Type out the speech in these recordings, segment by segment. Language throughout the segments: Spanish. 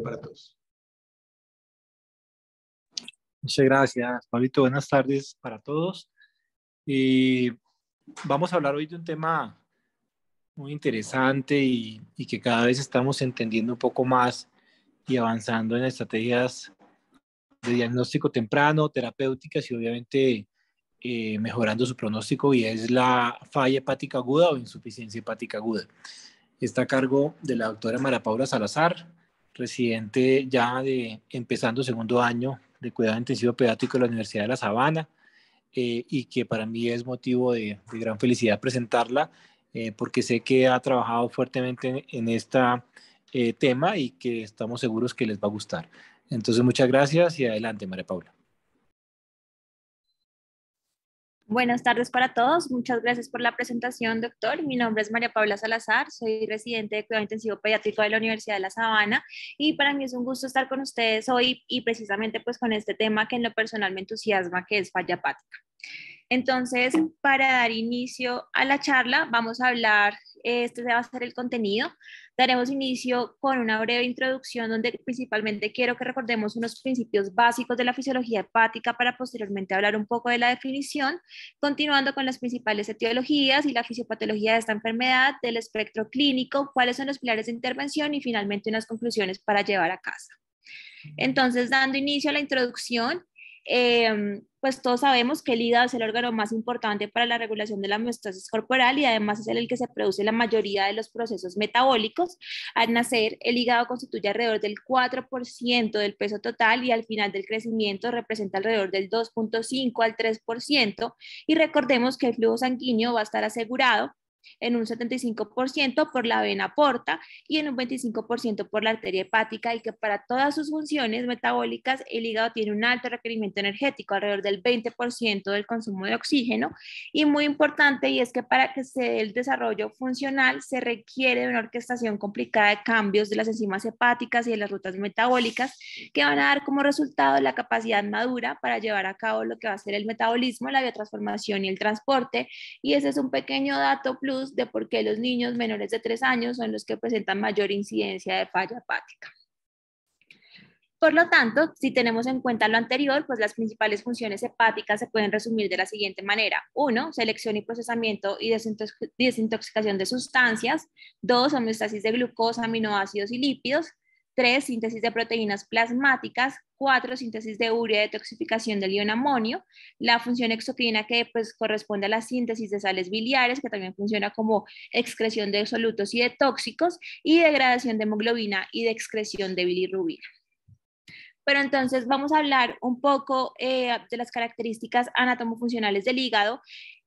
para todos. Muchas gracias, Pablito. Buenas tardes para todos. Y vamos a hablar hoy de un tema muy interesante y que cada vez estamos entendiendo un poco más y avanzando en estrategias de diagnóstico temprano, terapéuticas y obviamente mejorando su pronóstico, y es la falla hepática aguda o insuficiencia hepática aguda. Está a cargo de la doctora María Paula Salazar, residente ya de empezando segundo año de cuidado intensivo pediátrico de la Universidad de La Sabana, y que para mí es motivo de gran felicidad presentarla, porque sé que ha trabajado fuertemente en este tema y que estamos seguros que les va a gustar. Entonces, muchas gracias y adelante, María Paula. Buenas tardes para todos. Muchas gracias por la presentación, doctor. Mi nombre es María Paula Salazar, soy residente de cuidado intensivo pediátrico de la Universidad de La Sabana y para mí es un gusto estar con ustedes hoy y precisamente pues con este tema que en lo personal me entusiasma, que es falla hepática. Entonces, para dar inicio a la charla, vamos a hablar, este va a ser el contenido. Daremos inicio con una breve introducción donde principalmente quiero que recordemos unos principios básicos de la fisiología hepática para posteriormente hablar un poco de la definición, continuando con las principales etiologías y la fisiopatología de esta enfermedad, del espectro clínico, cuáles son los pilares de intervención y finalmente unas conclusiones para llevar a casa. Entonces, dando inicio a la introducción, pues todos sabemos que el hígado es el órgano más importante para la regulación de la homeostasis corporal y además es el que se produce la mayoría de los procesos metabólicos. Al nacer, el hígado constituye alrededor del 4% del peso total y al final del crecimiento representa alrededor del 2.5 al 3%. Y recordemos que el flujo sanguíneo va a estar asegurado en un 75% por la vena porta y en un 25% por la arteria hepática, y que para todas sus funciones metabólicas el hígado tiene un alto requerimiento energético, alrededor del 20% del consumo de oxígeno, y muy importante, y es que para que se dé el desarrollo funcional se requiere de una orquestación complicada de cambios de las enzimas hepáticas y de las rutas metabólicas que van a dar como resultado la capacidad madura para llevar a cabo lo que va a ser el metabolismo, la biotransformación y el transporte, y ese es un pequeño dato plus de por qué los niños menores de 3 años son los que presentan mayor incidencia de falla hepática. Por lo tanto, si tenemos en cuenta lo anterior, pues las principales funciones hepáticas se pueden resumir de la siguiente manera. 1. Selección y procesamiento y desintoxicación de sustancias. 2. Homeostasis de glucosa, aminoácidos y lípidos. 3. Síntesis de proteínas plasmáticas. 4. Síntesis de urea y detoxificación del ion amonio. La función exocrina, que pues corresponde a la síntesis de sales biliares, que también funciona como excreción de solutos y de tóxicos, y degradación de hemoglobina y de excreción de bilirrubina. Pero entonces vamos a hablar un poco de las características anatomofuncionales del hígado.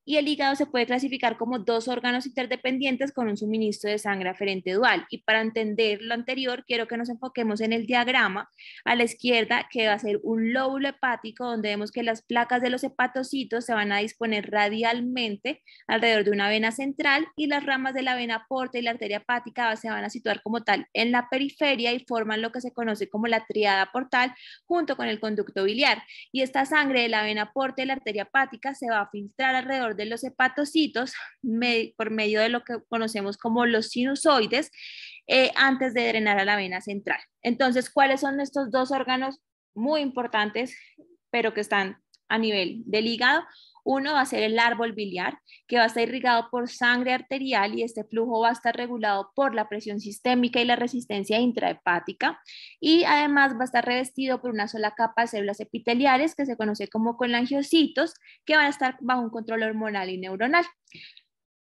Y el hígado se puede clasificar como dos órganos interdependientes con un suministro de sangre aferente dual. Y para entender lo anterior, quiero que nos enfoquemos en el diagrama a la izquierda, que va a ser un lóbulo hepático, donde vemos que las placas de los hepatocitos se van a disponer radialmente alrededor de una vena central, y las ramas de la vena porta y la arteria hepática se van a situar como tal en la periferia y forman lo que se conoce como la tríada portal junto con el conducto biliar. Y esta sangre de la vena porta y la arteria hepática se va a filtrar alrededor de los hepatocitos por medio de lo que conocemos como los sinusoides, antes de drenar a la vena central. Entonces, ¿cuáles son estos dos órganos muy importantes, pero que están a nivel del hígado? Uno va a ser el árbol biliar, que va a estar irrigado por sangre arterial, y este flujo va a estar regulado por la presión sistémica y la resistencia intrahepática, y además va a estar revestido por una sola capa de células epiteliales que se conoce como colangiocitos, que van a estar bajo un control hormonal y neuronal.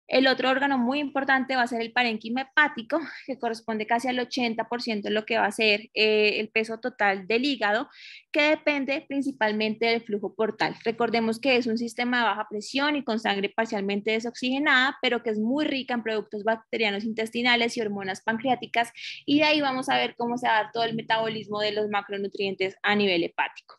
El otro órgano muy importante va a ser el parénquima hepático, que corresponde casi al 80% de lo que va a ser el peso total del hígado, que depende principalmente del flujo portal. Recordemos que es un sistema de baja presión y con sangre parcialmente desoxigenada, pero que es muy rica en productos bacterianos intestinales y hormonas pancreáticas, y de ahí vamos a ver cómo se da todo el metabolismo de los macronutrientes a nivel hepático.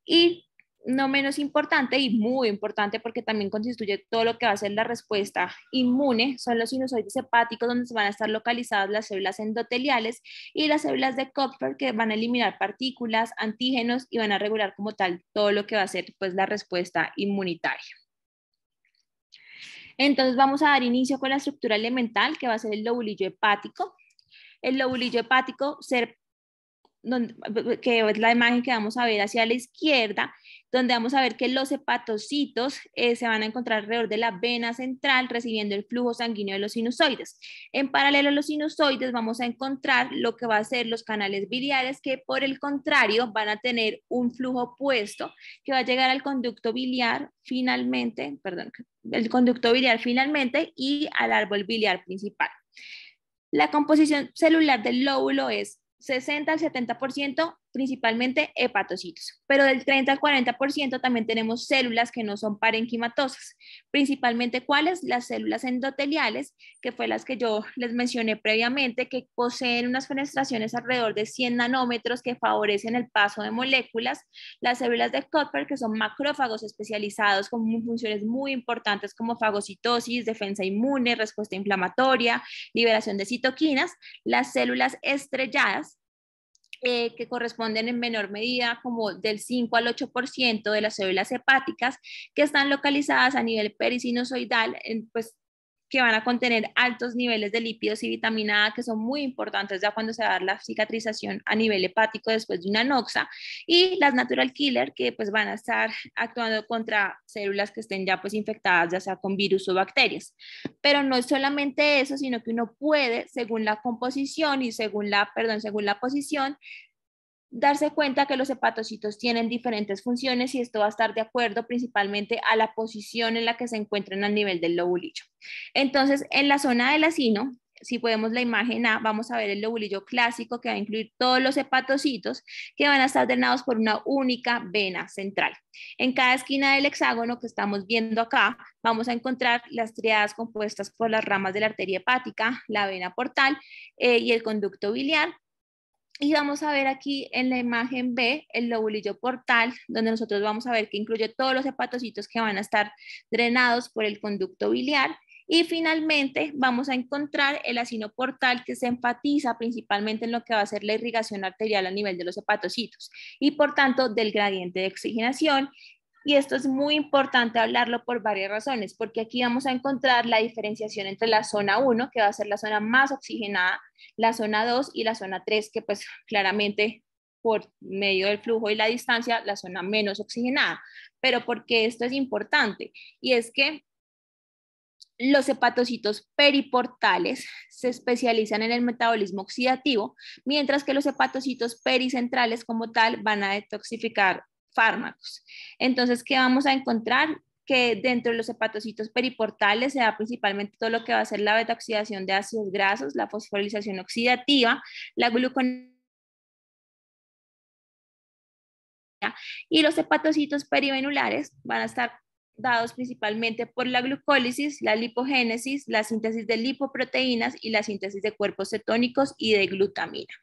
Y no menos importante y muy importante, porque también constituye todo lo que va a ser la respuesta inmune, son los sinusoides hepáticos, donde se van a estar localizadas las células endoteliales y las células de Kupffer, que van a eliminar partículas, antígenos y van a regular como tal todo lo que va a ser pues la respuesta inmunitaria. Entonces vamos a dar inicio con la estructura elemental, que va a ser el lobulillo hepático. El lobulillo hepático que es la imagen que vamos a ver hacia la izquierda, donde vamos a ver que los hepatocitos se van a encontrar alrededor de la vena central recibiendo el flujo sanguíneo de los sinusoides. En paralelo a los sinusoides vamos a encontrar lo que va a ser los canales biliares, que por el contrario van a tener un flujo opuesto que va a llegar al conducto biliar finalmente, perdón, el conducto biliar finalmente y al árbol biliar principal. La composición celular del lóbulo es 60 al 70% principalmente hepatocitos, pero del 30 al 40% también tenemos células que no son parenquimatosas, principalmente ¿cuáles? Las células endoteliales, que fue las que yo les mencioné previamente, que poseen unas fenestraciones alrededor de 100 nanómetros que favorecen el paso de moléculas, las células de Kupffer, que son macrófagos especializados con funciones muy importantes como fagocitosis, defensa inmune, respuesta inflamatoria, liberación de citoquinas, las células estrelladas, que corresponden en menor medida como del 5 al 8% de las células hepáticas, que están localizadas a nivel perisinusoidal, pues que van a contener altos niveles de lípidos y vitamina A, que son muy importantes ya cuando se va a dar la cicatrización a nivel hepático después de una noxa, y las natural killer, que pues van a estar actuando contra células que estén ya pues infectadas, ya sea con virus o bacterias. Pero no es solamente eso, sino que uno puede, según la composición y según la posición, darse cuenta que los hepatocitos tienen diferentes funciones y esto va a estar de acuerdo principalmente a la posición en la que se encuentran a nivel del lobulillo. Entonces, en la zona del acino, si podemos la imagen A, vamos a ver el lobulillo clásico que va a incluir todos los hepatocitos que van a estar drenados por una única vena central. En cada esquina del hexágono que estamos viendo acá, vamos a encontrar las triadas compuestas por las ramas de la arteria hepática, la vena portal y el conducto biliar. Y vamos a ver aquí en la imagen B el lobulillo portal, donde nosotros vamos a ver que incluye todos los hepatocitos que van a estar drenados por el conducto biliar. Y finalmente vamos a encontrar el acino portal, que se enfatiza principalmente en lo que va a ser la irrigación arterial a nivel de los hepatocitos y por tanto del gradiente de oxigenación. Y esto es muy importante hablarlo por varias razones, porque aquí vamos a encontrar la diferenciación entre la zona 1, que va a ser la zona más oxigenada, la zona 2 y la zona 3, que pues claramente por medio del flujo y la distancia, la zona menos oxigenada. Pero ¿por qué esto es importante? Y es que los hepatocitos periportales se especializan en el metabolismo oxidativo, mientras que los hepatocitos pericentrales como tal van a detoxificar fármacos. Entonces, ¿qué vamos a encontrar? Que dentro de los hepatocitos periportales se da principalmente todo lo que va a ser la beta-oxidación de ácidos grasos, la fosforilación oxidativa, la gluconeogenesis, y los hepatocitos perivenulares van a estar dados principalmente por la glucólisis, la lipogénesis, la síntesis de lipoproteínas y la síntesis de cuerpos cetónicos y de glutamina.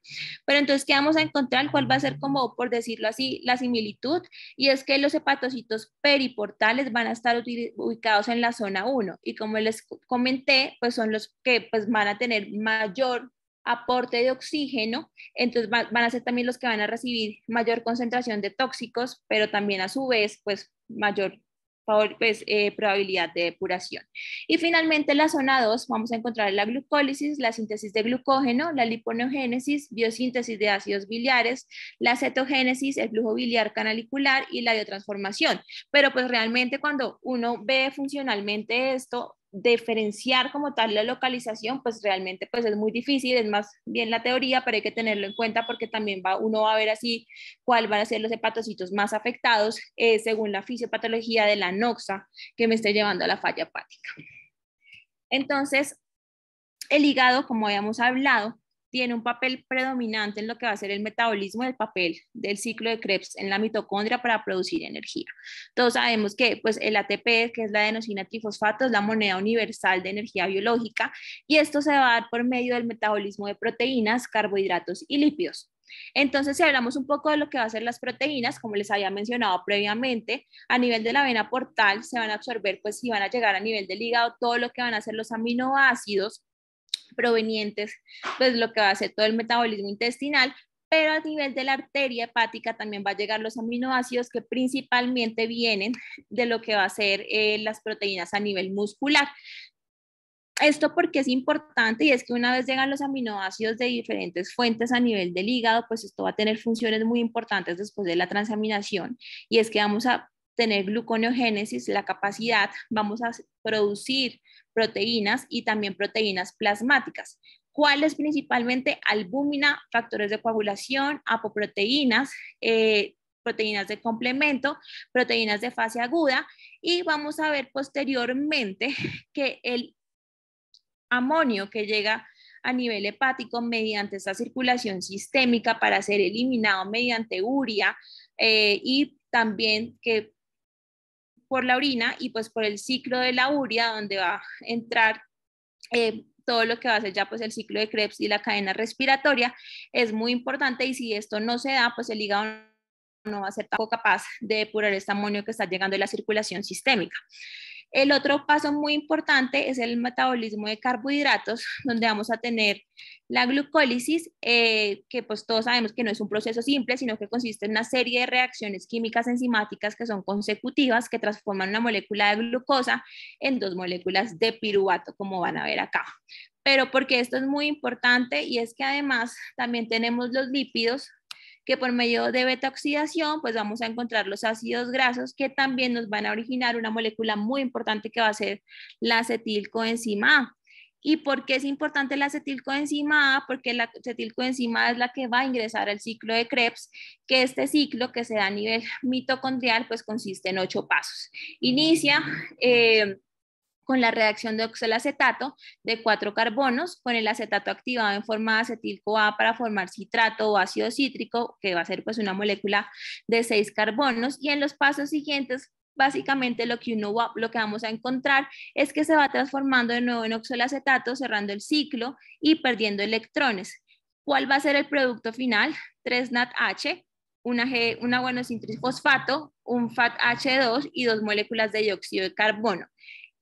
Pero entonces, ¿qué vamos a encontrar? ¿Cuál va a ser, como por decirlo así, la similitud? Y es que los hepatocitos periportales van a estar ubicados en la zona 1 y como les comenté, pues son los que pues van a tener mayor aporte de oxígeno, entonces van a ser también los que van a recibir mayor concentración de tóxicos, pero también a su vez, pues mayor probabilidad de depuración. Y finalmente, en la zona 2 vamos a encontrar la glucólisis, la síntesis de glucógeno, la liponeogénesis, biosíntesis de ácidos biliares, la cetogénesis, el flujo biliar canalicular y la biotransformación. Pero pues realmente cuando uno ve funcionalmente esto, diferenciar como tal la localización, pues realmente pues es muy difícil, es más bien la teoría, pero hay que tenerlo en cuenta porque también uno va a ver así cuál van a ser los hepatocitos más afectados según la fisiopatología de la noxa que me esté llevando a la falla hepática. Entonces, el hígado, como habíamos hablado, tiene un papel predominante en lo que va a ser el metabolismo del papel del ciclo de Krebs en la mitocondria para producir energía. Todos sabemos que pues, el ATP, que es la adenosina trifosfato, es la moneda universal de energía biológica y esto se va a dar por medio del metabolismo de proteínas, carbohidratos y lípidos. Entonces, si hablamos un poco de lo que va a ser las proteínas, como les había mencionado previamente, a nivel de la vena portal se van a absorber, pues si van a llegar a nivel del hígado, todo lo que van a ser los aminoácidos provenientes, pues lo que va a ser todo el metabolismo intestinal, pero a nivel de la arteria hepática también va a llegar los aminoácidos que principalmente vienen de lo que va a ser las proteínas a nivel muscular. Esto porque es importante, y es que una vez llegan los aminoácidos de diferentes fuentes a nivel del hígado, pues esto va a tener funciones muy importantes después de la transaminación, y es que vamos a tener gluconeogénesis, la capacidad, vamos a producir proteínas y también proteínas plasmáticas. ¿Cuáles? Principalmente albúmina, factores de coagulación, apoproteínas, proteínas de complemento, proteínas de fase aguda, y vamos a ver posteriormente que el amonio que llega a nivel hepático mediante esta circulación sistémica para ser eliminado mediante urea, y también que por la orina y pues por el ciclo de la urea, donde va a entrar todo lo que va a ser ya pues el ciclo de Krebs y la cadena respiratoria, es muy importante, y si esto no se da, pues el hígado no va a ser tampoco capaz de depurar este amonio que está llegando de la circulación sistémica. El otro paso muy importante es el metabolismo de carbohidratos, donde vamos a tener la glucólisis, que pues todos sabemos que no es un proceso simple, sino que consiste en una serie de reacciones químicas enzimáticas que son consecutivas, que transforman una molécula de glucosa en dos moléculas de piruvato, como van a ver acá. Pero porque esto es muy importante, y es que además también tenemos los lípidos, que por medio de beta oxidación pues vamos a encontrar los ácidos grasos, que también nos van a originar una molécula muy importante que va a ser la acetilcoenzima A. ¿Y por qué es importante la acetilcoenzima A? Porque la acetilcoenzima A es la que va a ingresar al ciclo de Krebs, que este ciclo que se da a nivel mitocondrial pues consiste en 8 pasos. Inicia con la reacción de oxalacetato de 4 carbonos, con el acetato activado en forma de acetil-CoA para formar citrato o ácido cítrico, que va a ser pues una molécula de 6 carbonos, y en los pasos siguientes básicamente lo que vamos a encontrar es que se va transformando de nuevo en oxalacetato, cerrando el ciclo y perdiendo electrones. ¿Cuál va a ser el producto final? 3-NADH, una guanosin trifosfato, un FAT-H2 y 2 moléculas de dióxido de carbono.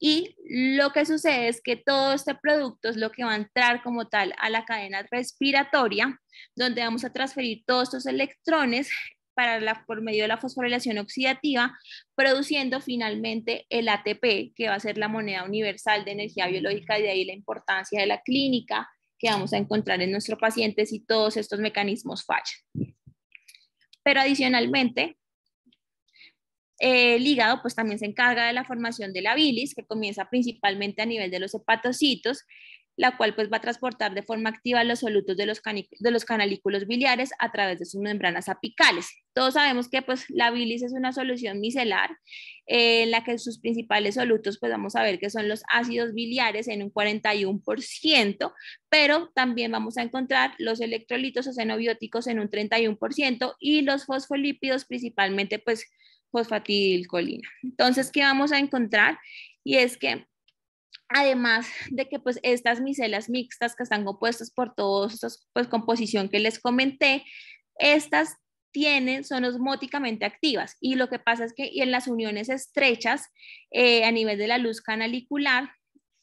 Y lo que sucede es que todo este producto es lo que va a entrar como tal a la cadena respiratoria, donde vamos a transferir todos estos electrones por medio de la fosforilación oxidativa, produciendo finalmente el ATP, que va a ser la moneda universal de energía biológica, y de ahí la importancia de la clínica que vamos a encontrar en nuestros pacientes si todos estos mecanismos fallan. Pero adicionalmente, el hígado pues también se encarga de la formación de la bilis, que comienza principalmente a nivel de los hepatocitos, la cual pues va a transportar de forma activa los solutos de los canalículos biliares a través de sus membranas apicales. Todos sabemos que pues la bilis es una solución micelar, en la que sus principales solutos pues vamos a ver que son los ácidos biliares en un 41%, pero también vamos a encontrar los electrolitos o xenobióticos en un 31% y los fosfolípidos principalmente pues fosfatidilcolina. Entonces, ¿qué vamos a encontrar? Y es que además de que pues estas micelas mixtas que están compuestas por todos estos pues composición que les comenté, estas son osmóticamente activas, y lo que pasa es que en las uniones estrechas a nivel de la luz canalicular,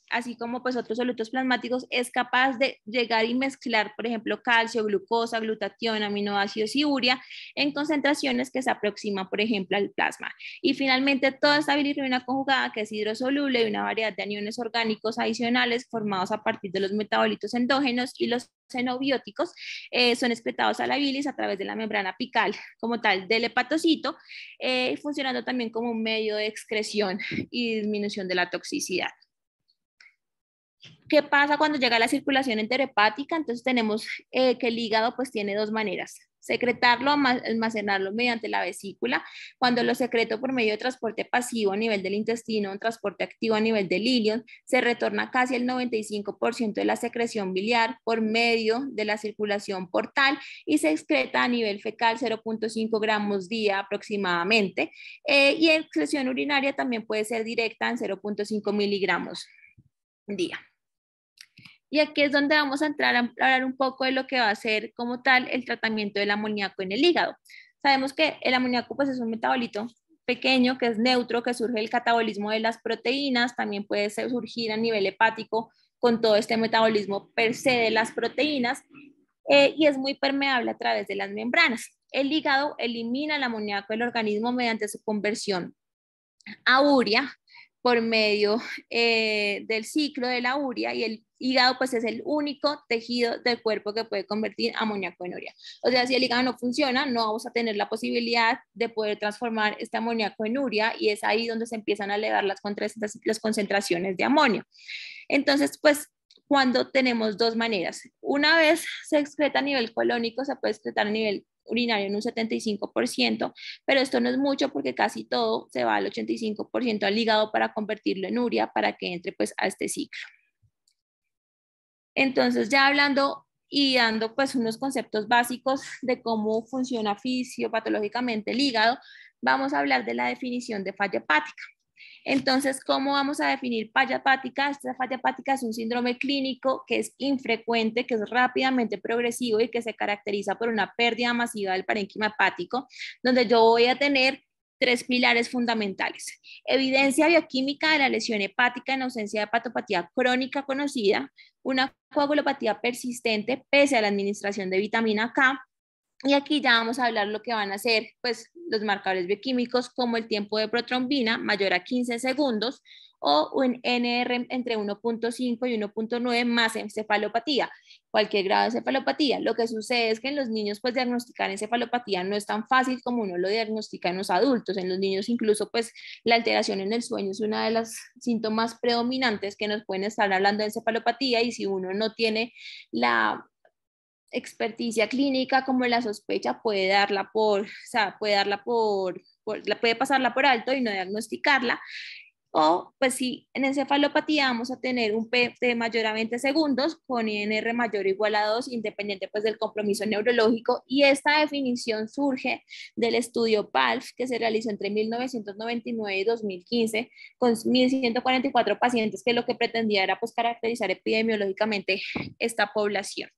así como pues otros solutos plasmáticos, es capaz de llegar y mezclar, por ejemplo, calcio, glucosa, glutatión, aminoácidos y urea en concentraciones que se aproximan, por ejemplo, al plasma. Y finalmente, toda esta bilirrubina conjugada, que es hidrosoluble, y una variedad de aniones orgánicos adicionales formados a partir de los metabolitos endógenos y los xenobióticos, son excretados a la bilis a través de la membrana apical como tal del hepatocito, funcionando también como un medio de excreción y disminución de la toxicidad. ¿Qué pasa cuando llega la circulación enterohepática? Entonces tenemos que el hígado pues tiene dos maneras: secretarlo, almacenarlo mediante la vesícula. Cuando lo secreto por medio de transporte pasivo a nivel del intestino, un transporte activo a nivel del ilion, se retorna casi el 95% de la secreción biliar por medio de la circulación portal, y se excreta a nivel fecal 0.5 gramos día aproximadamente, y excreción urinaria también puede ser directa en 0.5 miligramos día. Y aquí es donde vamos a entrar a hablar un poco de lo que va a ser como tal el tratamiento del amoníaco en el hígado. Sabemos que el amoníaco pues es un metabolito pequeño que es neutro, que surge del catabolismo de las proteínas, también puede surgir a nivel hepático con todo este metabolismo per se de las proteínas, y es muy permeable a través de las membranas. El hígado elimina el amoníaco del organismo mediante su conversión a urea por medio del ciclo de la urea, y el hígado pues es el único tejido del cuerpo que puede convertir amoníaco en urea. O sea, si el hígado no funciona, no vamos a tener la posibilidad de poder transformar este amoníaco en urea, y es ahí donde se empiezan a elevar las concentraciones de amonio. Entonces, pues cuando tenemos dos maneras, una vez se excreta a nivel colónico, se puede excretar a nivel urinario en un 75%, pero esto no es mucho porque casi todo se va al 85% al hígado para convertirlo en urea para que entre pues a este ciclo. Entonces, ya hablando y dando pues unos conceptos básicos de cómo funciona fisiopatológicamente el hígado, vamos a hablar de la definición de falla hepática. Entonces, ¿cómo vamos a definir falla hepática? Esta falla hepática es un síndrome clínico que es infrecuente, que es rápidamente progresivo y que se caracteriza por una pérdida masiva del parénquima hepático, donde yo voy a tener tres pilares fundamentales: evidencia bioquímica de la lesión hepática en ausencia de hepatopatía crónica conocida, una coagulopatía persistente pese a la administración de vitamina K. Y aquí ya vamos a hablar lo que van a ser pues, los marcadores bioquímicos, como el tiempo de protrombina mayor a 15 segundos o un NR entre 1.5 y 1.9 más encefalopatía, cualquier grado de encefalopatía. Lo que sucede es que en los niños pues diagnosticar encefalopatía no es tan fácil como uno lo diagnostica en los adultos. En los niños incluso pues la alteración en el sueño es una de las síntomas predominantes que nos pueden estar hablando de encefalopatía, y si uno no tiene la experticia clínica como la sospecha, puede darla por, o sea, puede pasarla por alto y no diagnosticarla. O pues si en encefalopatía vamos a tener un P de mayor a 20 segundos con INR mayor o igual a 2, independiente pues del compromiso neurológico, y esta definición surge del estudio PALF que se realizó entre 1999 y 2015 con 1.144 pacientes, que lo que pretendía era pues caracterizar epidemiológicamente esta población.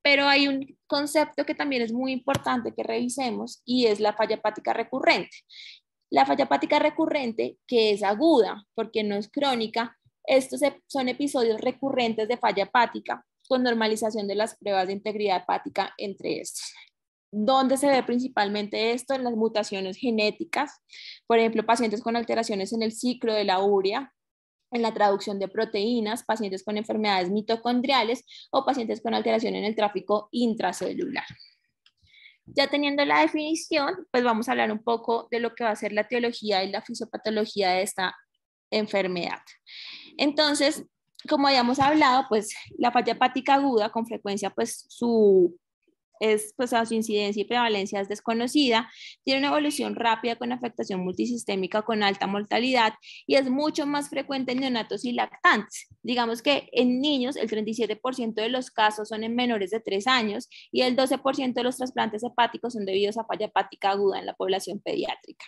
Pero hay un concepto que también es muy importante que revisemos, y es la falla hepática recurrente. La falla hepática recurrente, que es aguda porque no es crónica, estos son episodios recurrentes de falla hepática con normalización de las pruebas de integridad hepática entre estos. ¿Dónde se ve principalmente esto? En las mutaciones genéticas, por ejemplo, pacientes con alteraciones en el ciclo de la urea, en la traducción de proteínas, pacientes con enfermedades mitocondriales o pacientes con alteración en el tráfico intracelular. Ya teniendo la definición, pues vamos a hablar un poco de lo que va a ser la etiología y la fisiopatología de esta enfermedad. Entonces, como habíamos hablado, pues la falla hepática aguda, con frecuencia pues su incidencia y prevalencia es desconocida, tiene una evolución rápida con afectación multisistémica con alta mortalidad, y es mucho más frecuente en neonatos y lactantes. Digamos que en niños el 37% de los casos son en menores de 3 años y el 12% de los trasplantes hepáticos son debidos a falla hepática aguda en la población pediátrica.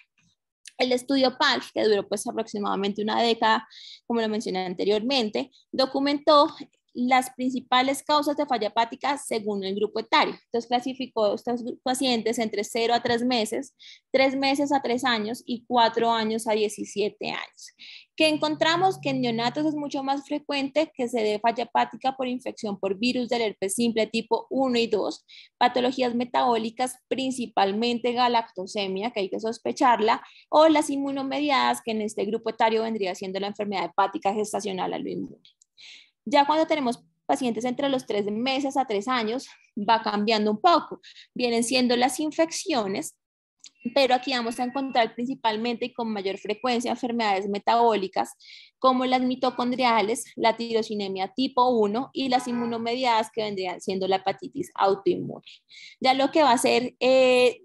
El estudio PALF, que duró pues aproximadamente una década, como lo mencioné anteriormente, documentó las principales causas de falla hepática según el grupo etario. Entonces clasificó a estos pacientes entre 0 a 3 meses, 3 meses a 3 años y 4 años a 17 años. Que encontramos que en neonatos es mucho más frecuente que se dé falla hepática por infección por virus del herpes simple tipo 1 y 2, patologías metabólicas, principalmente galactosemia, que hay que sospecharla, o las inmunomediadas, que en este grupo etario vendría siendo la enfermedad hepática gestacional autoinmune. Ya cuando tenemos pacientes entre los 3 meses a 3 años, va cambiando un poco. Vienen siendo las infecciones, pero aquí vamos a encontrar principalmente y con mayor frecuencia enfermedades metabólicas como las mitocondriales, la tirosinemia tipo 1 y las inmunomediadas, que vendrían siendo la hepatitis autoinmune. Ya lo que va a ser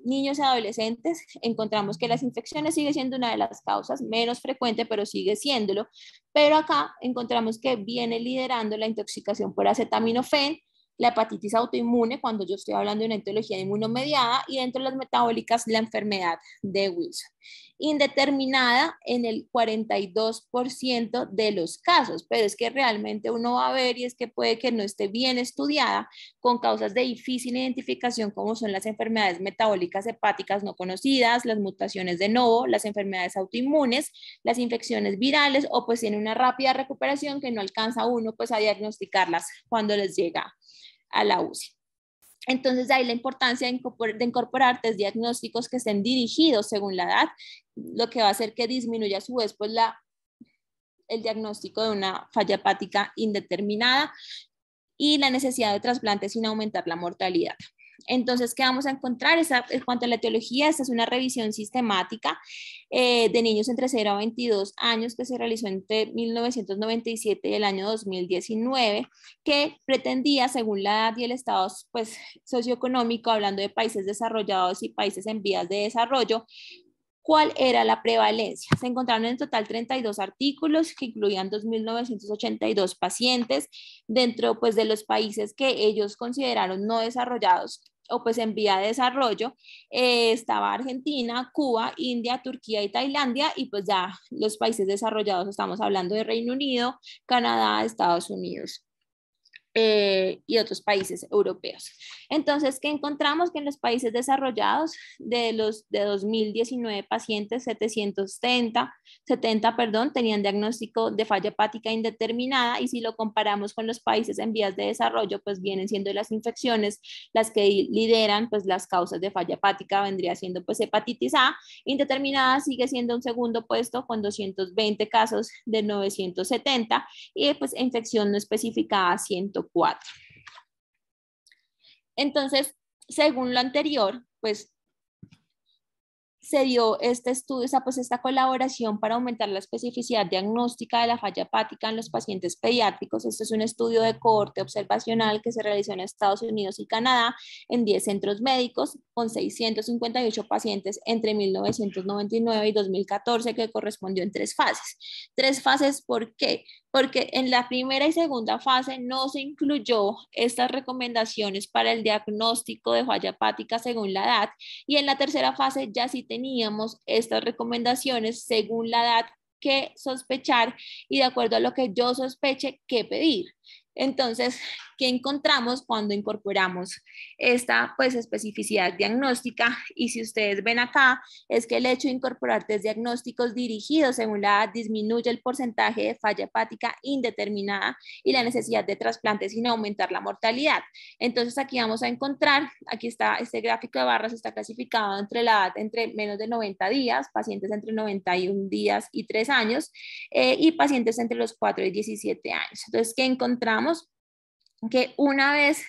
niños y adolescentes, encontramos que las infecciones sigue siendo una de las causas, menos frecuente, pero sigue siéndolo. Pero acá encontramos que viene liderando la intoxicación por acetaminofén, la hepatitis autoinmune, cuando yo estoy hablando de una etiología inmunomediada, y dentro de las metabólicas, la enfermedad de Wilson. Indeterminada en el 42% de los casos, pero es que realmente uno va a ver, y es que puede que no esté bien estudiada, con causas de difícil identificación, como son las enfermedades metabólicas hepáticas no conocidas, las mutaciones de novo, las enfermedades autoinmunes, las infecciones virales, o pues tiene una rápida recuperación que no alcanza uno pues a diagnosticarlas cuando les llega a la UCI. Entonces, de ahí la importancia de incorporar test diagnósticos que estén dirigidos según la edad, lo que va a hacer que disminuya a su vez pues, la el diagnóstico de una falla hepática indeterminada y la necesidad de trasplante sin aumentar la mortalidad. Entonces, ¿qué vamos a encontrar? En cuanto a la etiología, esta es una revisión sistemática de niños entre 0 a 22 años que se realizó entre 1997 y el año 2019, que pretendía, según la edad y el estado pues, socioeconómico, hablando de países desarrollados y países en vías de desarrollo, ¿cuál era la prevalencia? Se encontraron en total 32 artículos que incluían 2.982 pacientes dentro pues, de los países que ellos consideraron no desarrollados o pues en vía de desarrollo. Estaba Argentina, Cuba, India, Turquía y Tailandia, y pues ya los países desarrollados estamos hablando de Reino Unido, Canadá, Estados Unidos. Y otros países europeos. Entonces, ¿qué encontramos? Que en los países desarrollados, de 2019 pacientes, 70 tenían diagnóstico de falla hepática indeterminada, y si lo comparamos con los países en vías de desarrollo, pues vienen siendo las infecciones las que lideran pues las causas de falla hepática, vendría siendo pues hepatitis A. Indeterminada sigue siendo un segundo puesto con 220 casos de 970, y pues infección no especificada 104. Entonces, según lo anterior, pues se dio este estudio, esta colaboración para aumentar la especificidad diagnóstica de la falla hepática en los pacientes pediátricos. Este es un estudio de cohorte observacional que se realizó en Estados Unidos y Canadá en 10 centros médicos con 658 pacientes entre 1999 y 2014, que correspondió en 3 fases. 3 fases, ¿por qué? Porque en la primera y segunda fase no se incluyó estas recomendaciones para el diagnóstico de falla hepática según la edad, y en la tercera fase ya sí teníamos estas recomendaciones según la edad que sospechar y de acuerdo a lo que yo sospeche qué pedir. Entonces, ¿qué encontramos cuando incorporamos esta pues especificidad diagnóstica? Y si ustedes ven acá, es que el hecho de incorporar test diagnósticos dirigidos según la edad disminuye el porcentaje de falla hepática indeterminada y la necesidad de trasplante sin aumentar la mortalidad. Entonces aquí vamos a encontrar, aquí está este gráfico de barras, está clasificado entre la edad entre menos de 90 días, pacientes entre 91 días y 3 años, y pacientes entre los 4 y 17 años. Entonces, ¿qué encontramos? Que una vez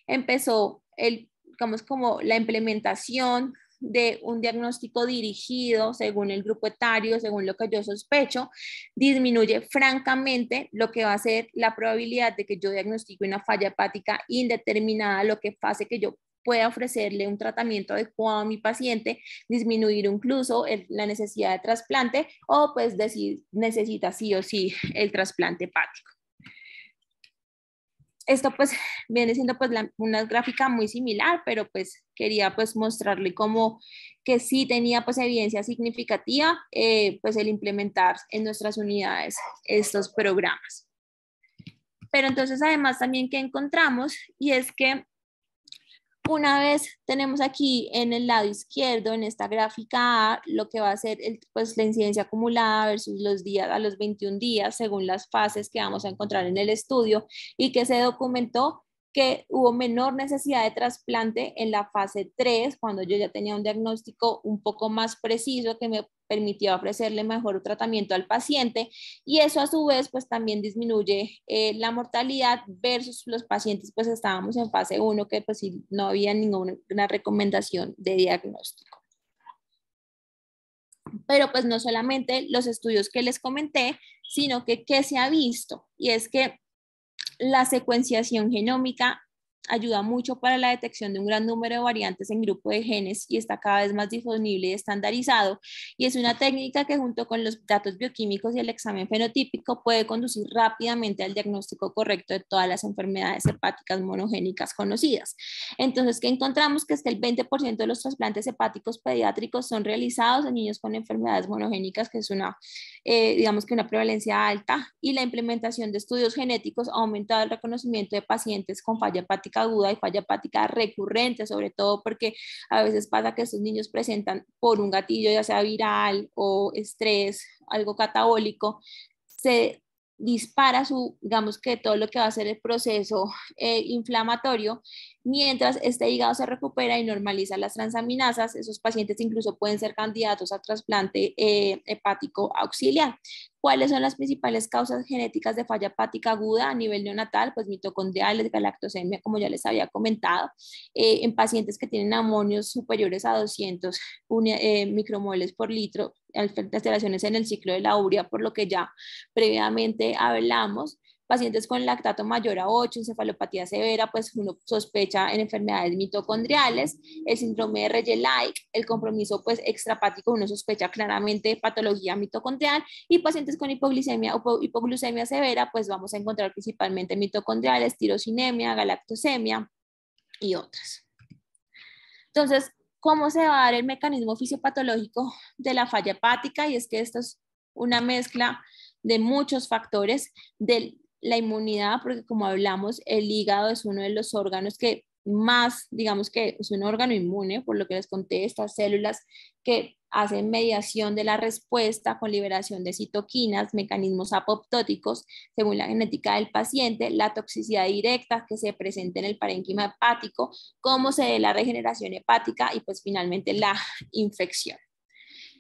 empezó digamos, como la implementación de un diagnóstico dirigido según el grupo etario, según lo que yo sospecho, disminuye francamente lo que va a ser la probabilidad de que yo diagnostique una falla hepática indeterminada, lo que hace que yo pueda ofrecerle un tratamiento adecuado a mi paciente, disminuir incluso la necesidad de trasplante, o pues decir, necesita sí o sí el trasplante hepático. Esto pues viene siendo pues una gráfica muy similar, pero pues quería pues mostrarle como que sí tenía pues evidencia significativa pues el implementar en nuestras unidades estos programas. Pero entonces además también que encontramos, y es que una vez tenemos aquí en el lado izquierdo, en esta gráfica A, lo que va a ser pues, la incidencia acumulada versus los días a los 21 días, según las fases que vamos a encontrar en el estudio, y que se documentó que hubo menor necesidad de trasplante en la fase 3, cuando yo ya tenía un diagnóstico un poco más preciso que me permitía ofrecerle mejor tratamiento al paciente, y eso a su vez pues también disminuye la mortalidad versus los pacientes pues estábamos en fase 1 que pues sí, no había ninguna recomendación de diagnóstico. Pero pues no solamente los estudios que les comenté, sino que ¿qué se ha visto? Y es que la secuenciación genómica ayuda mucho para la detección de un gran número de variantes en grupo de genes y está cada vez más disponible y estandarizado, y es una técnica que junto con los datos bioquímicos y el examen fenotípico puede conducir rápidamente al diagnóstico correcto de todas las enfermedades hepáticas monogénicas conocidas. Entonces, ¿qué encontramos? Que es que el 20% de los trasplantes hepáticos pediátricos son realizados en niños con enfermedades monogénicas, que es digamos que una prevalencia alta, y la implementación de estudios genéticos ha aumentado el reconocimiento de pacientes con falla hepática aguda y falla hepática recurrente, sobre todo porque a veces pasa que estos niños presentan por un gatillo, ya sea viral o estrés, algo catabólico, se dispara digamos que todo lo que va a ser el proceso inflamatorio, mientras este hígado se recupera y normaliza las transaminasas. Esos pacientes incluso pueden ser candidatos a trasplante hepático auxiliar. ¿Cuáles son las principales causas genéticas de falla hepática aguda a nivel neonatal? Pues mitocondriales, galactosemia, como ya les había comentado, en pacientes que tienen amonios superiores a 200 micromoles por litro, alteraciones en el ciclo de la urea, por lo que ya previamente hablamos. Pacientes con lactato mayor a 8, encefalopatía severa, pues uno sospecha en enfermedades mitocondriales, el síndrome de Reye-like, el compromiso pues extrahepático, uno sospecha claramente patología mitocondrial, y pacientes con hipoglicemia o hipoglucemia severa, pues vamos a encontrar principalmente mitocondriales, tirosinemia, galactosemia y otras. Entonces, ¿cómo se va a dar el mecanismo fisiopatológico de la falla hepática? Y es que esto es una mezcla de muchos factores, de la inmunidad, porque como hablamos, el hígado es uno de los órganos que más, digamos que es un órgano inmune, por lo que les conté, estas células que hacen mediación de la respuesta con liberación de citoquinas, mecanismos apoptóticos, según la genética del paciente, la toxicidad directa que se presenta en el parénquima hepático, cómo se dé la regeneración hepática y pues finalmente la infección.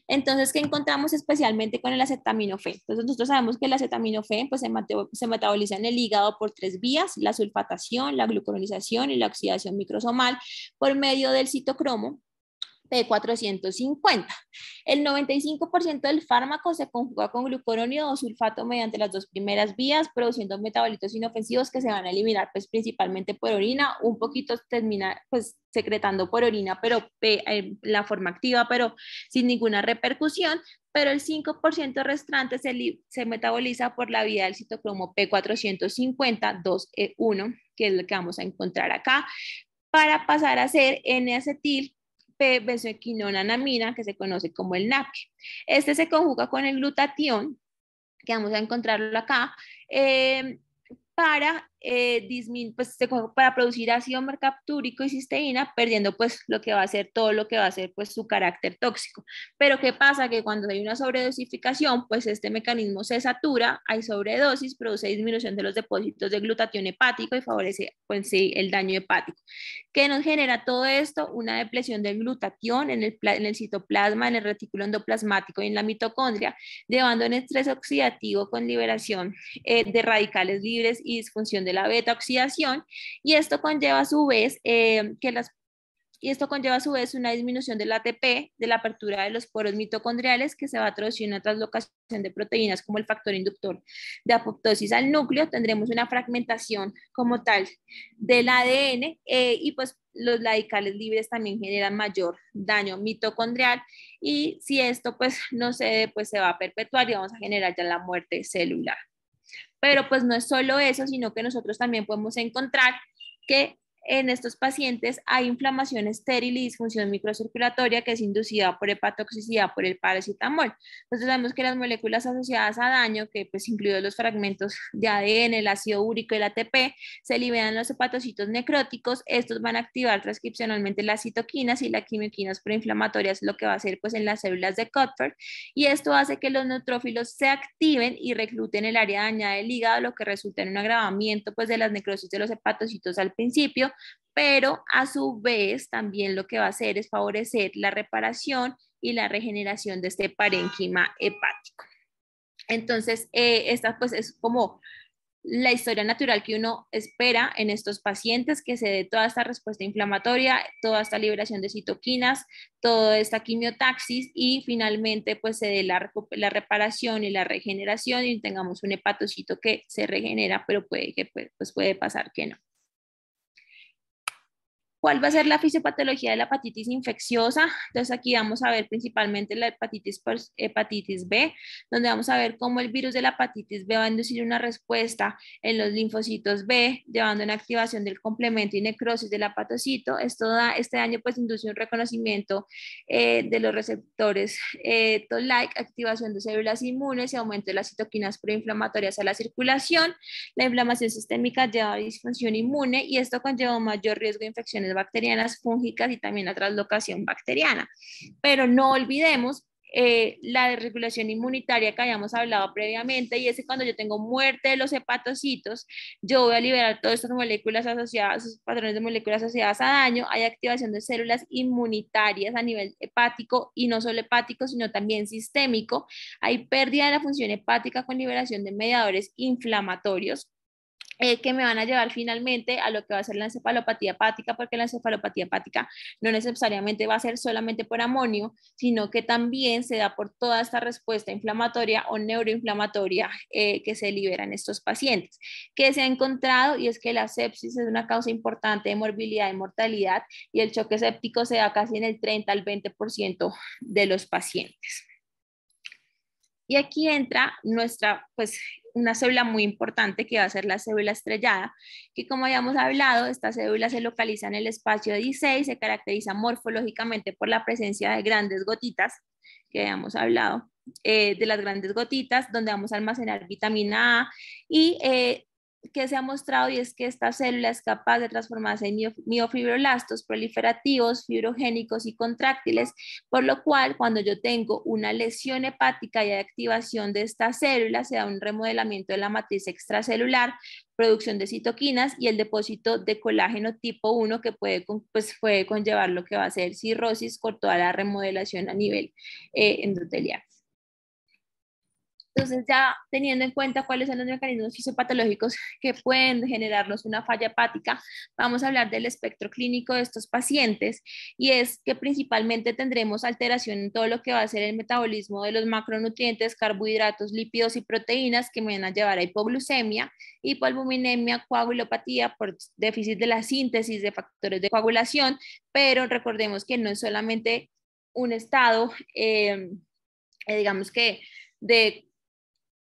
Entonces, ¿qué encontramos especialmente con el acetaminofén? Entonces, nosotros sabemos que el acetaminofén pues, se metaboliza en el hígado por 3 vías: la sulfatación, la glucuronización y la oxidación microsomal por medio del citocromo P450. El 95% del fármaco se conjuga con glucuronio o sulfato mediante las 2 primeras vías, produciendo metabolitos inofensivos que se van a eliminar pues, principalmente por orina, un poquito termina pues, secretando por orina, pero la forma activa, pero sin ninguna repercusión. Pero el 5% restante se metaboliza por la vía del citocromo P450 2E1, que es lo que vamos a encontrar acá, para pasar a ser N-acetil benzoequinonanamina, que se conoce como el NAPI. Este se conjuga con el glutatión, que vamos a encontrarlo acá, para, pues, para producir ácido mercaptúrico y cisteína, perdiendo pues lo que va a ser todo lo que va a ser pues su carácter tóxico. Pero ¿qué pasa? Que cuando hay una sobredosificación, pues este mecanismo se satura, hay sobredosis, produce disminución de los depósitos de glutatión hepático y favorece pues sí, el daño hepático. ¿Qué nos genera todo esto? Una depresión del glutatión en el citoplasma, en el retículo endoplasmático y en la mitocondria, llevando a un estrés oxidativo con liberación de radicales libres y disfunción de la beta oxidación, y esto conlleva a su vez una disminución del ATP, de la apertura de los poros mitocondriales, que se va a traducir en una translocación de proteínas como el factor inductor de apoptosis al núcleo. Tendremos una fragmentación como tal del ADN y pues los radicales libres también generan mayor daño mitocondrial, y si esto pues no cede, pues se va a perpetuar y vamos a generar ya la muerte celular. Pero pues no es solo eso, sino que nosotros también podemos encontrar que en estos pacientes hay inflamación estéril y disfunción microcirculatoria que es inducida por hepatotoxicidad por el paracetamol. Entonces sabemos que las moléculas asociadas a daño, que pues incluidos los fragmentos de ADN, el ácido úrico y el ATP, se liberan los hepatocitos necróticos. Estos van a activar transcripcionalmente las citoquinas y las quimioquinas proinflamatorias, lo que va a hacer pues en las células de Kupffer, y esto hace que los neutrófilos se activen y recluten el área dañada del hígado, lo que resulta en un agravamiento pues de las necrosis de los hepatocitos al principio, pero a su vez también lo que va a hacer es favorecer la reparación y la regeneración de este parénquima hepático. Entonces, esta pues es como la historia natural que uno espera en estos pacientes, que se dé toda esta respuesta inflamatoria, toda esta liberación de citoquinas, toda esta quimiotaxis, y finalmente pues se dé la reparación y la regeneración y tengamos un hepatocito que se regenera, pero puede pasar que no. ¿Cuál va a ser la fisiopatología de la hepatitis infecciosa? Entonces aquí vamos a ver principalmente la hepatitis B, donde vamos a ver cómo el virus de la hepatitis B va a inducir una respuesta en los linfocitos B, llevando a una activación del complemento y necrosis del hepatocito. Este año pues induce un reconocimiento de los receptores Toll-like, activación de células inmunes y aumento de las citoquinas proinflamatorias a la circulación. La inflamación sistémica lleva a disfunción inmune y esto conlleva un mayor riesgo de infecciones bacterianas, fúngicas y también la translocación bacteriana. Pero no olvidemos la desregulación inmunitaria que habíamos hablado previamente, y es que cuando yo tengo muerte de los hepatocitos, yo voy a liberar todas estas moléculas asociadas, esos patrones de moléculas asociadas a daño, hay activación de células inmunitarias a nivel hepático, y no solo hepático, sino también sistémico, hay pérdida de la función hepática con liberación de mediadores inflamatorios, que me van a llevar finalmente a lo que va a ser la encefalopatía hepática, porque la encefalopatía hepática no necesariamente va a ser solamente por amonio, sino que también se da por toda esta respuesta inflamatoria o neuroinflamatoria que se libera en estos pacientes. ¿Qué se ha encontrado? Y es que la sepsis es una causa importante de morbilidad y mortalidad, y el choque séptico se da casi en el 30 al 20% de los pacientes. Y aquí entra nuestra, pues, una célula muy importante que va a ser la célula estrellada, que como habíamos hablado, esta célula se localiza en el espacio 16, se caracteriza morfológicamente por la presencia de grandes gotitas, que habíamos hablado, de las grandes gotitas, donde vamos a almacenar vitamina A, y que se ha mostrado, y es que esta célula es capaz de transformarse en miofibroblastos proliferativos, fibrogénicos y contráctiles, por lo cual cuando yo tengo una lesión hepática y activación de esta célula, se da un remodelamiento de la matriz extracelular, producción de citoquinas y el depósito de colágeno tipo 1 que puede conllevar lo que va a ser cirrosis por toda la remodelación a nivel endotelial. Entonces, ya teniendo en cuenta cuáles son los mecanismos fisiopatológicos que pueden generarnos una falla hepática, vamos a hablar del espectro clínico de estos pacientes, y es que principalmente tendremos alteración en todo lo que va a ser el metabolismo de los macronutrientes, carbohidratos, lípidos y proteínas, que me van a llevar a hipoglucemia, hipoalbuminemia, coagulopatía por déficit de la síntesis de factores de coagulación, pero recordemos que no es solamente un estado, digamos que de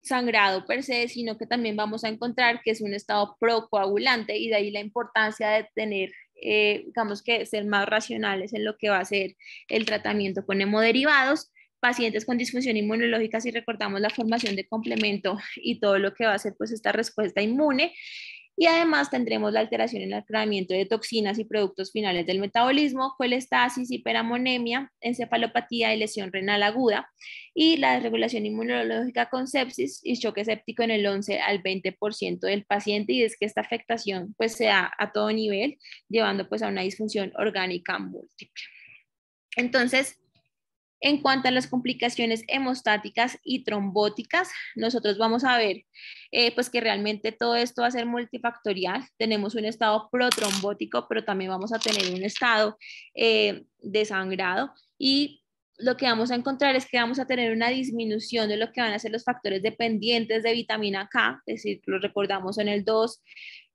sangrado per se, sino que también vamos a encontrar que es un estado procoagulante, y de ahí la importancia de tener, digamos que ser más racionales en lo que va a ser el tratamiento con hemoderivados. Pacientes con disfunción inmunológica, si recordamos la formación de complemento y todo lo que va a ser pues esta respuesta inmune. Y además tendremos la alteración en el aclaramiento de toxinas y productos finales del metabolismo, colestasis, hiperamonemia, encefalopatía y lesión renal aguda, y la desregulación inmunológica con sepsis y choque séptico en el 11 al 20% del paciente, y es que esta afectación pues se da a todo nivel, llevando pues a una disfunción orgánica múltiple. Entonces, en cuanto a las complicaciones hemostáticas y trombóticas, nosotros vamos a ver pues que realmente todo esto va a ser multifactorial. Tenemos un estado protrombótico, pero también vamos a tener un estado de sangrado, y lo que vamos a encontrar es que vamos a tener una disminución de lo que van a ser los factores dependientes de vitamina K, es decir, lo recordamos en el 2,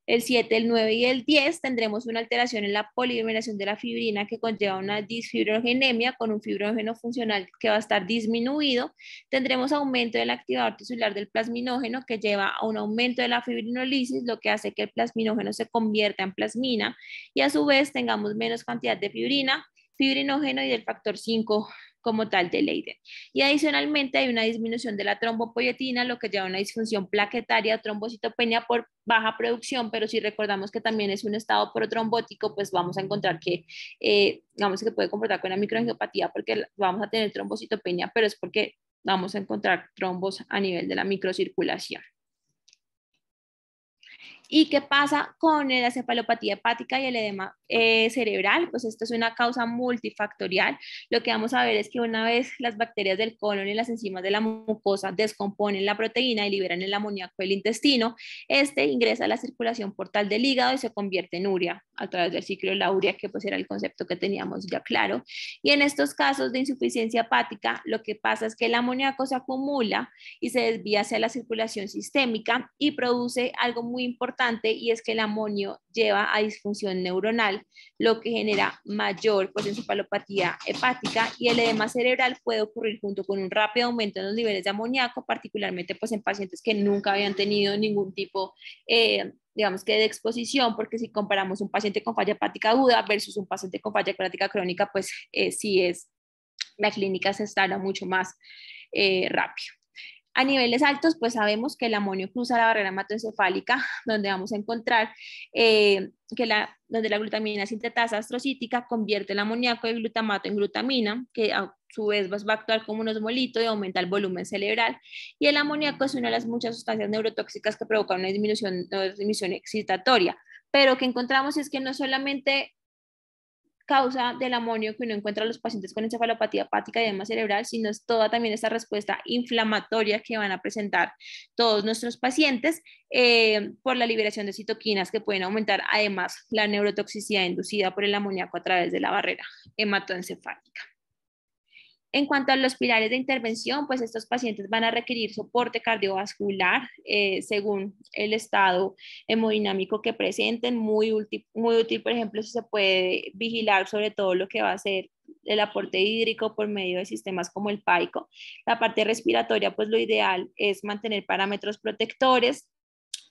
el 7, el 9 y el 10, tendremos una alteración en la polimeración de la fibrina que conlleva una disfibrogenemia con un fibrógeno funcional que va a estar disminuido. Tendremos aumento del activador tisular del plasminógeno que lleva a un aumento de la fibrinolisis, lo que hace que el plasminógeno se convierta en plasmina, y a su vez tengamos menos cantidad de fibrina, fibrinógeno y del factor 5 como tal de Leiden. Y adicionalmente hay una disminución de la trombopoietina, lo que lleva a una disfunción plaquetaria, trombocitopenia por baja producción, pero si recordamos que también es un estado protrombótico, pues vamos a encontrar que, digamos que puede comportar con una microangiopatía, porque vamos a tener trombocitopenia, pero es porque vamos a encontrar trombos a nivel de la microcirculación. ¿Y qué pasa con la encefalopatía hepática y el edema cerebral? Pues esto es una causa multifactorial. Lo que vamos a ver es que una vez las bacterias del colon y las enzimas de la mucosa descomponen la proteína y liberan el amoníaco del intestino, este ingresa a la circulación portal del hígado y se convierte en urea a través del ciclo de la urea, que pues era el concepto que teníamos ya claro. Y en estos casos de insuficiencia hepática, lo que pasa es que el amoníaco se acumula y se desvía hacia la circulación sistémica y produce algo muy importante, y es que el amonio lleva a disfunción neuronal, lo que genera mayor pues, encefalopatía hepática, y el edema cerebral puede ocurrir junto con un rápido aumento en los niveles de amoníaco, particularmente pues, en pacientes que nunca habían tenido ningún tipo digamos que de exposición, porque si comparamos un paciente con falla hepática aguda versus un paciente con falla hepática crónica, pues sí es, la clínica se instala mucho más rápido. A niveles altos, pues sabemos que el amonio cruza la barrera hematoencefálica, donde vamos a encontrar donde la glutamina sintetasa astrocítica convierte el amoníaco de glutamato en glutamina, que a su vez va a actuar como un osmolito y aumenta el volumen cerebral. Y el amoníaco es una de las muchas sustancias neurotóxicas que provocan una disminución excitatoria. Pero que encontramos es que no solamente causa del amonio que uno encuentra en los pacientes con encefalopatía hepática y edema cerebral, sino es toda también esta respuesta inflamatoria que van a presentar todos nuestros pacientes por la liberación de citoquinas que pueden aumentar además la neurotoxicidad inducida por el amoníaco a través de la barrera hematoencefálica. En cuanto a los pilares de intervención, pues estos pacientes van a requerir soporte cardiovascular según el estado hemodinámico que presenten, muy útil, por ejemplo, si se puede vigilar sobre todo lo que va a ser el aporte hídrico por medio de sistemas como el PAICO. La parte respiratoria, pues lo ideal es mantener parámetros protectores.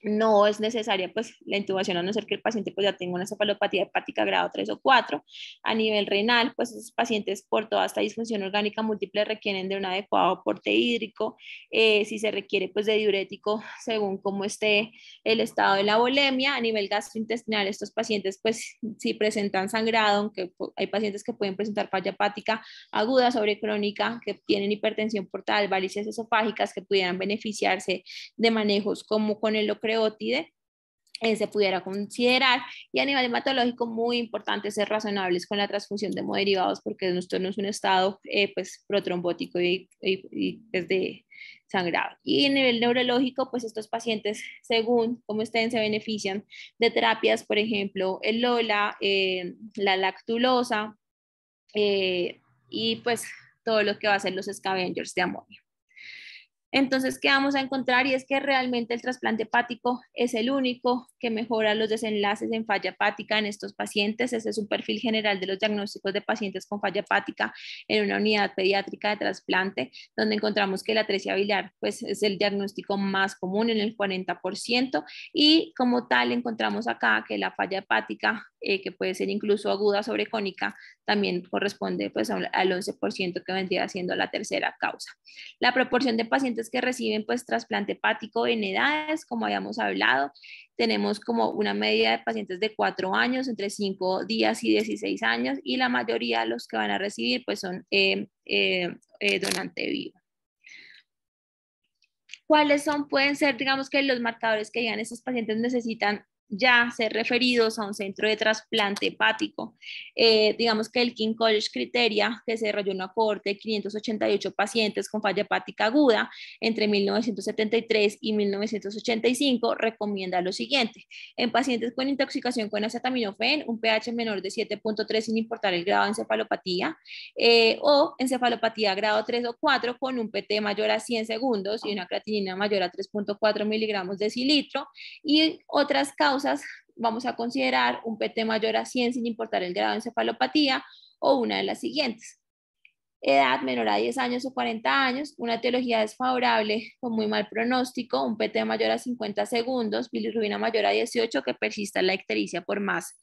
No es necesaria pues la intubación a no ser que el paciente pues ya tenga una cefalopatía hepática grado 3 o 4. A nivel renal, pues esos pacientes por toda esta disfunción orgánica múltiple requieren de un adecuado aporte hídrico, si se requiere pues de diurético según cómo esté el estado de la volemia. A nivel gastrointestinal, estos pacientes pues si presentan sangrado, aunque hay pacientes que pueden presentar falla hepática aguda sobre crónica, que tienen hipertensión portal, varices esofágicas, que pudieran beneficiarse de manejos como con el ocreótide, se pudiera considerar. Y a nivel hematológico, muy importante ser razonables con la transfusión de hemoderivados, porque esto no es un estado pues protrombótico y pues de sangrado. Y a nivel neurológico, pues estos pacientes, según cómo estén, se benefician de terapias, por ejemplo, el LOLA, la lactulosa, y pues todo lo que va a ser los scavengers de amonio. Entonces, ¿qué vamos a encontrar? Y es que realmente el trasplante hepático es el único que mejora los desenlaces en falla hepática en estos pacientes. Ese es un perfil general de los diagnósticos de pacientes con falla hepática en una unidad pediátrica de trasplante, donde encontramos que la atresia biliar pues, es el diagnóstico más común en el 40%, y como tal encontramos acá que la falla hepática, que puede ser incluso aguda sobrecónica, también corresponde pues, al 11% que vendría siendo la tercera causa. La proporción de pacientes que reciben pues trasplante hepático en edades, como habíamos hablado, tenemos como una media de pacientes de 4 años, entre 5 días y 16 años, y la mayoría de los que van a recibir pues son donante vivo. ¿Cuáles son? Pueden ser, digamos que los marcadores que digan estos pacientes necesitan ya ser referidos a un centro de trasplante hepático. Digamos que el King College Criteria, que se desarrolló una cohorte de 588 pacientes con falla hepática aguda entre 1973 y 1985, recomienda lo siguiente: en pacientes con intoxicación con acetaminofén, un pH menor de 7.3 sin importar el grado de encefalopatía, o encefalopatía grado 3 o 4 con un PT mayor a 100 segundos y una creatinina mayor a 3.4 miligramos de decilitro. Y otras causas, vamos a considerar un PT mayor a 100 sin importar el grado de encefalopatía, o una de las siguientes: edad menor a 10 años o 40 años, una etiología desfavorable con muy mal pronóstico, un PT mayor a 50 segundos, bilirrubina mayor a 18, que persista la ictericia por más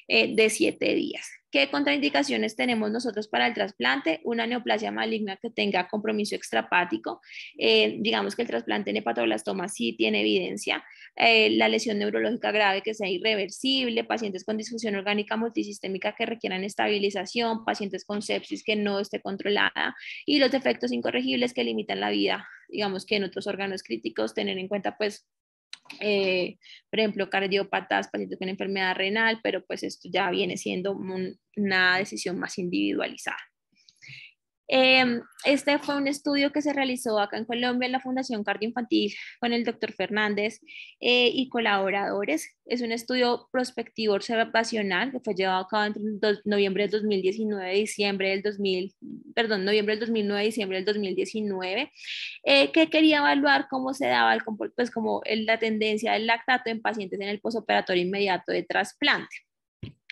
de 7 días. ¿Qué contraindicaciones tenemos nosotros para el trasplante? Una neoplasia maligna que tenga compromiso extrahepático. Digamos que el trasplante en hepatoblastoma sí tiene evidencia. La lesión neurológica grave que sea irreversible, pacientes con disfunción orgánica multisistémica que requieran estabilización, pacientes con sepsis que no esté controlada, y los defectos incorregibles que limitan la vida, digamos que en otros órganos críticos, tener en cuenta pues por ejemplo, cardiópatas, pacientes con enfermedad renal, pero pues esto ya viene siendo una decisión más individualizada. Este fue un estudio que se realizó acá en Colombia en la Fundación Cardioinfantil con el doctor Fernández y colaboradores. Es un estudio prospectivo observacional que fue llevado a cabo entre noviembre del 2019 y diciembre del 2000, perdón, noviembre del 2009 y diciembre del 2019, que quería evaluar cómo se daba pues como la tendencia del lactato en pacientes en el posoperatorio inmediato de trasplante.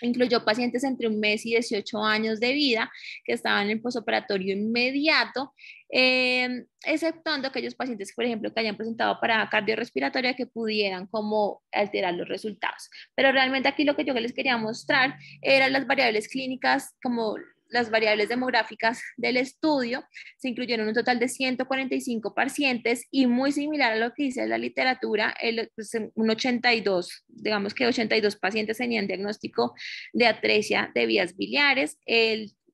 Incluyó pacientes entre 1 mes y 18 años de vida que estaban en posoperatorio inmediato, exceptuando aquellos pacientes, por ejemplo, que hayan presentado parada cardiorrespiratoria que pudieran como alterar los resultados. Pero realmente aquí lo que yo les quería mostrar eran las variables clínicas como las variables demográficas del estudio, se incluyeron un total de 145 pacientes y muy similar a lo que dice la literatura, un 82, digamos que 82 pacientes tenían diagnóstico de atresia de vías biliares,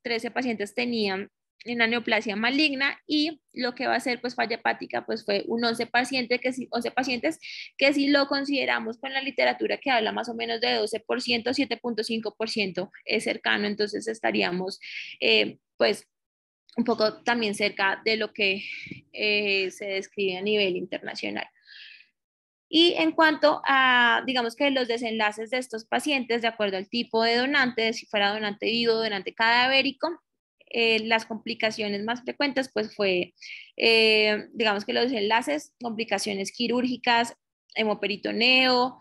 13 pacientes tenían una neoplasia maligna y lo que va a ser pues falla hepática pues fue un 11 pacientes que si lo consideramos con la literatura que habla más o menos de 12%, 7.5% es cercano, entonces estaríamos pues un poco también cerca de lo que se describe a nivel internacional. Y en cuanto a, digamos que los desenlaces de estos pacientes, de acuerdo al tipo de donante, si fuera donante vivo, donante cadavérico, las complicaciones más frecuentes, pues fue, digamos que los desenlaces, complicaciones quirúrgicas, hemoperitoneo,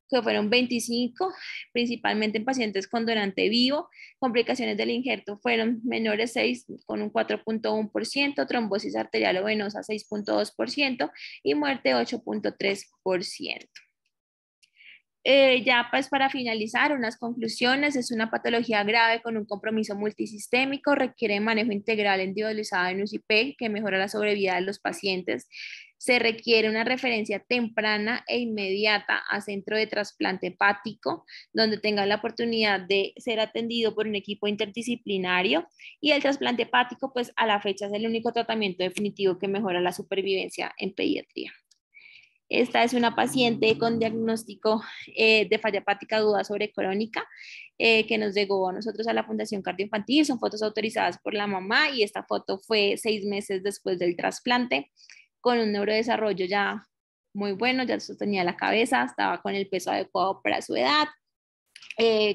que fueron 25, principalmente en pacientes con donante vivo. Complicaciones del injerto fueron menores 6 con un 4.1%, trombosis arterial o venosa 6.2% y muerte 8.3%. Ya pues para finalizar, unas conclusiones, es una patología grave con un compromiso multisistémico, requiere manejo integral individualizado en UCP que mejora la sobrevida de los pacientes. Se requiere una referencia temprana e inmediata a centro de trasplante hepático, donde tenga la oportunidad de ser atendido por un equipo interdisciplinario. Y el trasplante hepático, pues a la fecha es el único tratamiento definitivo que mejora la supervivencia en pediatría. Esta es una paciente con diagnóstico de falla hepática aguda sobrecrónica que nos llegó a nosotros a la Fundación Cardioinfantil. Son fotos autorizadas por la mamá y esta foto fue 6 meses después del trasplante, con un neurodesarrollo ya muy bueno, ya sostenía la cabeza, estaba con el peso adecuado para su edad,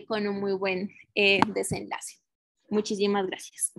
con un muy buen desenlace. Muchísimas gracias.